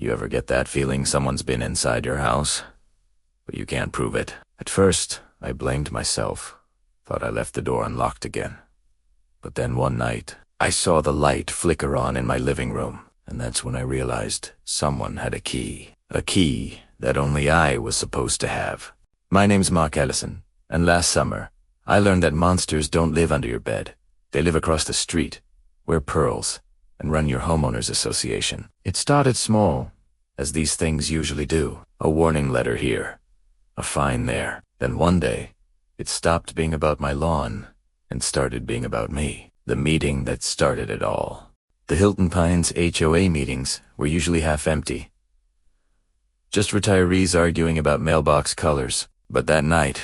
You ever get that feeling someone's been inside your house, but you can't prove it? At first, I blamed myself, thought I left the door unlocked again. But then one night, I saw the light flicker on in my living room, and that's when I realized someone had a key. A key that only I was supposed to have. My name's Mark Ellison, and last summer, I learned that monsters don't live under your bed. They live across the street, wear pearls, and run your homeowners association. It started small, as these things usually do. A warning letter here, a fine there. Then one day, it stopped being about my lawn and started being about me. The meeting that started it all. The Hilton Pines HOA meetings were usually half empty. Just retirees arguing about mailbox colors. But that night,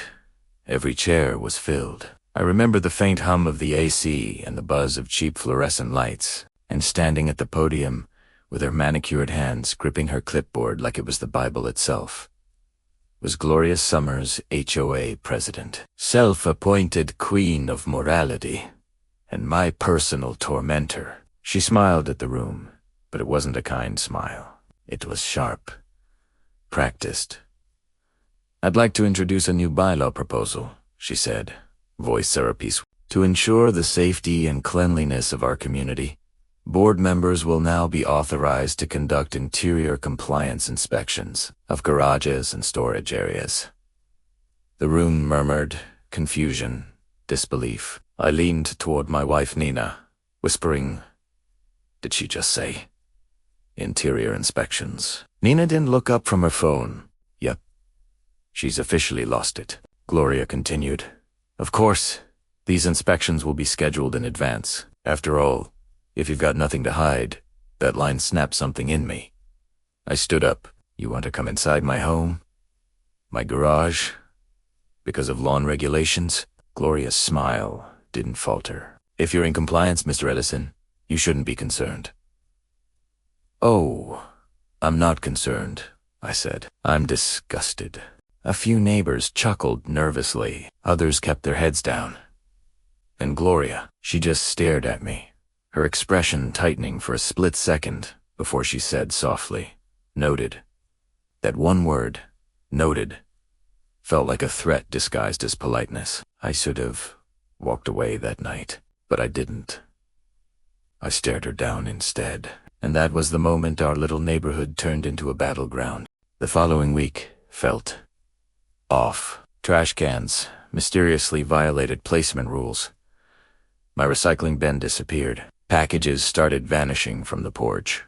every chair was filled. I remember the faint hum of the AC and the buzz of cheap fluorescent lights, and standing at the podium with her manicured hands gripping her clipboard like it was the Bible itself, was Gloria Summers, HOA president, self-appointed queen of morality, and my personal tormentor. She smiled at the room, but it wasn't a kind smile. It was sharp, practiced. "I'd like to introduce a new bylaw proposal," she said, voice therapies. "To ensure the safety and cleanliness of our community, board members will now be authorized to conduct interior compliance inspections of garages and storage areas." The room murmured, confusion, disbelief. I leaned toward my wife Nina, whispering, "Did she just say interior inspections?" Nina didn't look up from her phone. "Yep. She's officially lost it." Gloria continued, "Of course, these inspections will be scheduled in advance. After all, if you've got nothing to hide, that line snapped something in me." I stood up. "You want to come inside my home? My garage? Because of lawn regulations?" Gloria's smile didn't falter. "If you're in compliance, Mr. Ellison, you shouldn't be concerned." "Oh, I'm not concerned," I said. "I'm disgusted." A few neighbors chuckled nervously. Others kept their heads down. And Gloria, she just stared at me, her expression tightening for a split second before she said softly, "Noted." That one word, noted, felt like a threat disguised as politeness. I should have walked away that night, but I didn't. I stared her down instead, and that was the moment our little neighborhood turned into a battleground. The following week felt off. Trash cans mysteriously violated placement rules. My recycling bin disappeared. Packages started vanishing from the porch.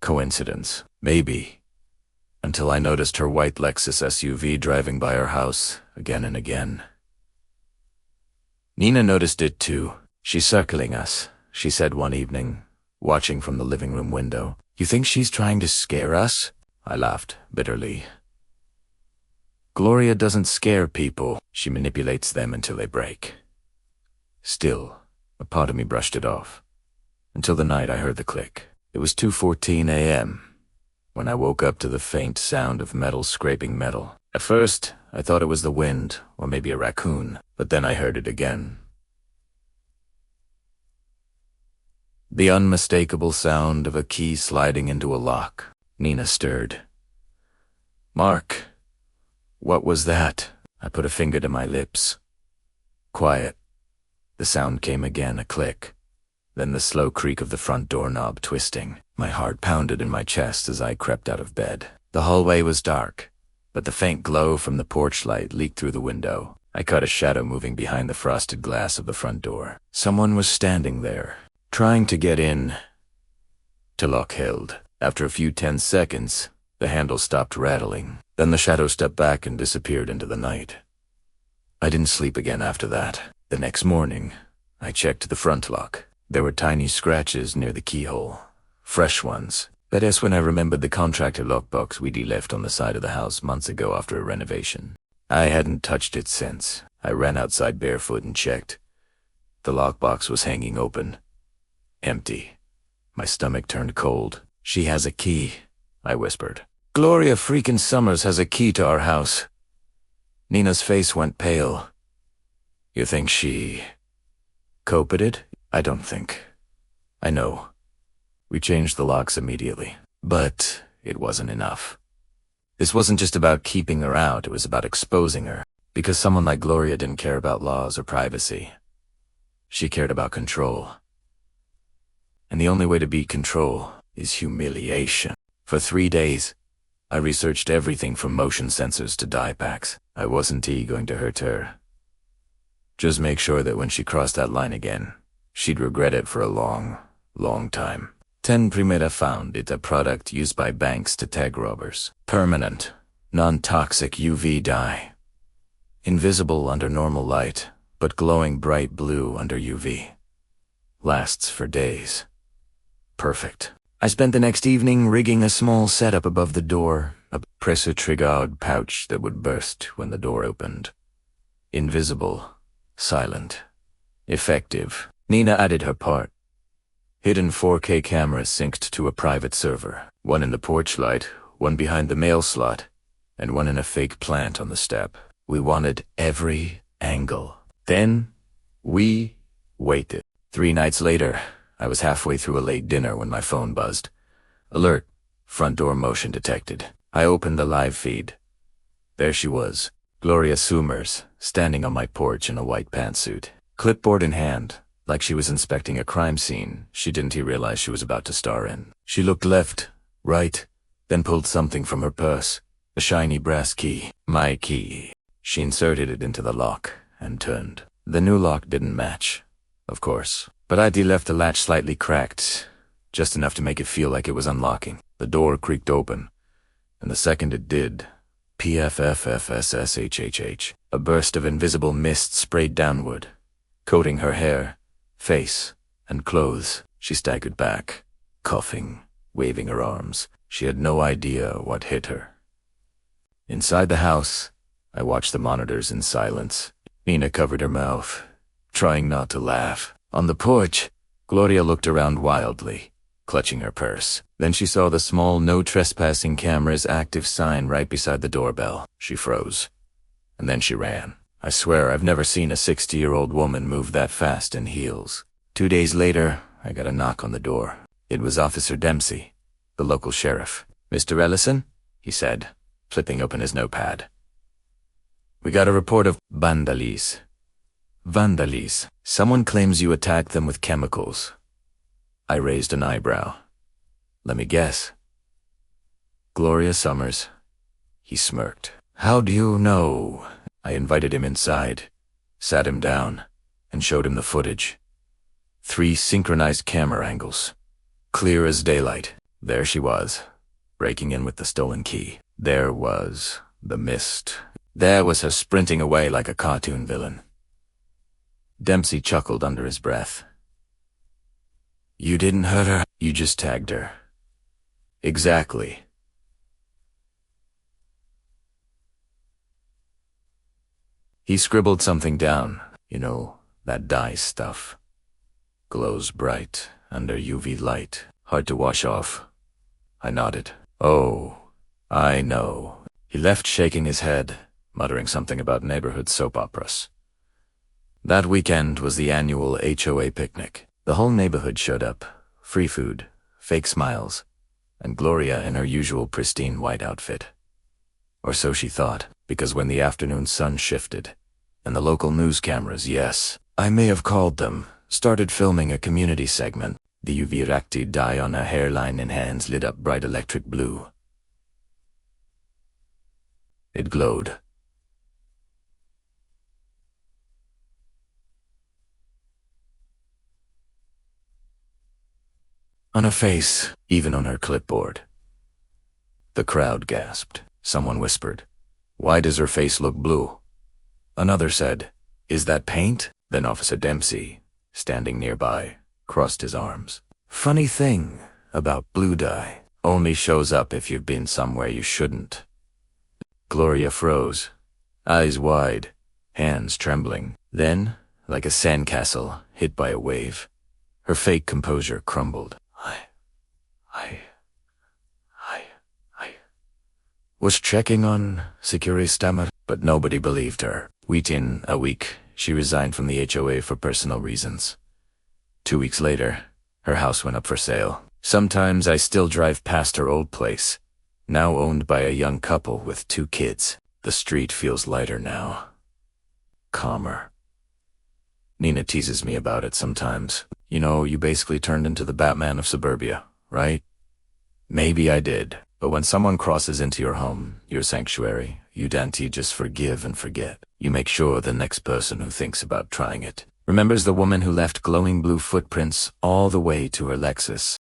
Coincidence? Maybe. Until I noticed her white Lexus SUV driving by our house again and again. Nina noticed it too. "She's circling us," she said one evening, watching from the living room window. "You think she's trying to scare us?" I laughed bitterly. "Gloria doesn't scare people. She manipulates them until they break." Still, a part of me brushed it off, until the night I heard the click. It was 2:14 a.m. when I woke up to the faint sound of metal scraping metal. At first, I thought it was the wind, or maybe a raccoon, but then I heard it again. The unmistakable sound of a key sliding into a lock. Nina stirred. "Mark, what was that?" I put a finger to my lips. Quiet. The sound came again, a click. Then the slow creak of the front doorknob twisting. My heart pounded in my chest as I crept out of bed. The hallway was dark, but the faint glow from the porch light leaked through the window. I caught a shadow moving behind the frosted glass of the front door. Someone was standing there, trying to get in. The lock held. After a few tense seconds, the handle stopped rattling. Then the shadow stepped back and disappeared into the night. I didn't sleep again after that. The next morning, I checked the front lock. There were tiny scratches near the keyhole. Fresh ones. That is when I remembered the contractor lockbox we'd left on the side of the house months ago after a renovation. I hadn't touched it since. I ran outside barefoot and checked. The lockbox was hanging open. Empty. My stomach turned cold. "She has a key," I whispered. "Gloria freaking Summers has a key to our house." Nina's face went pale. "You think she copied? I don't think. I know. We changed the locks immediately. But it wasn't enough. This wasn't just about keeping her out, it was about exposing her. Because someone like Gloria didn't care about laws or privacy. She cared about control. And the only way to beat control is humiliation. For 3 days, I researched everything from motion sensors to dye packs. I wasn't going to hurt her. Just make sure that when she crossed that line again, she'd regret it for a long, long time. 10 Primera found it a product used by banks to tag robbers. Permanent, non-toxic UV dye. Invisible under normal light, but glowing bright blue under UV. Lasts for days. Perfect. I spent the next evening rigging a small setup above the door, a pressure-triggered pouch that would burst when the door opened. Invisible, silent, effective. Nina added her part. Hidden 4K cameras synced to a private server, one in the porch light, one behind the mail slot, and one in a fake plant on the step. We wanted every angle. Then, we waited. 3 nights later, I was halfway through a late dinner when my phone buzzed. Alert, front door motion detected. I opened the live feed. There she was, Gloria Summers, standing on my porch in a white pantsuit. Clipboard in hand, like she was inspecting a crime scene she didn't realize she was about to star in. She looked left, right, then pulled something from her purse, a shiny brass key. My key. She inserted it into the lock and turned. The new lock didn't match, of course, but I'd left the latch slightly cracked, just enough to make it feel like it was unlocking. The door creaked open, and the second it did, PFFFSSHHH, a burst of invisible mist sprayed downward, coating her hair, face, and clothes. She staggered back, coughing, waving her arms. She had no idea what hit her. Inside the house, I watched the monitors in silence. Nina covered her mouth, trying not to laugh. On the porch, Gloria looked around wildly, clutching her purse. Then she saw the small no trespassing camera's active sign right beside the doorbell. She froze. And then she ran. I swear I've never seen a 60-year-old woman move that fast in heels. 2 days later, I got a knock on the door. It was Officer Dempsey, the local sheriff. "Mr. Ellison?" he said, flipping open his notepad. "We got a report of vandalism. Vandalism. Someone claims you attacked them with chemicals." I raised an eyebrow. "Let me guess. Gloria Summers." He smirked. "How do you know?" I invited him inside, sat him down, and showed him the footage. 3 synchronized camera angles, clear as daylight. There she was, breaking in with the stolen key. There was the mist. There was her sprinting away like a cartoon villain. Dempsey chuckled under his breath. "You didn't hurt her, you just tagged her." "Exactly." He scribbled something down. "You know, that dye stuff. Glows bright under UV light. Hard to wash off." I nodded. "Oh, I know." He left shaking his head, muttering something about neighborhood soap operas. That weekend was the annual HOA picnic. The whole neighborhood showed up. Free food, fake smiles, and Gloria in her usual pristine white outfit. Or so she thought, because when the afternoon sun shifted, and the local news cameras, yes, I may have called them, started filming a community segment, the UV Rakti dye on her hairline and hands lit up bright electric blue. It glowed. On her face, even on her clipboard. The crowd gasped. Someone whispered, "Why does her face look blue?" Another said, "Is that paint?" Then Officer Dempsey, standing nearby, crossed his arms. "Funny thing about blue dye. Only shows up if you've been somewhere you shouldn't." Gloria froze, eyes wide, hands trembling. Then, like a sandcastle hit by a wave, her fake composure crumbled. I was checking on security stammer, but nobody believed her. Within a week, she resigned from the HOA for personal reasons. 2 weeks later, her house went up for sale. Sometimes I still drive past her old place, now owned by a young couple with 2 kids. The street feels lighter now. Calmer. Nina teases me about it sometimes. You know, you basically turned into the Batman of suburbia, right? Maybe I did, but when someone crosses into your home, your sanctuary, you don't just forgive and forget. You make sure the next person who thinks about trying it remembers the woman who left glowing blue footprints all the way to her Lexus.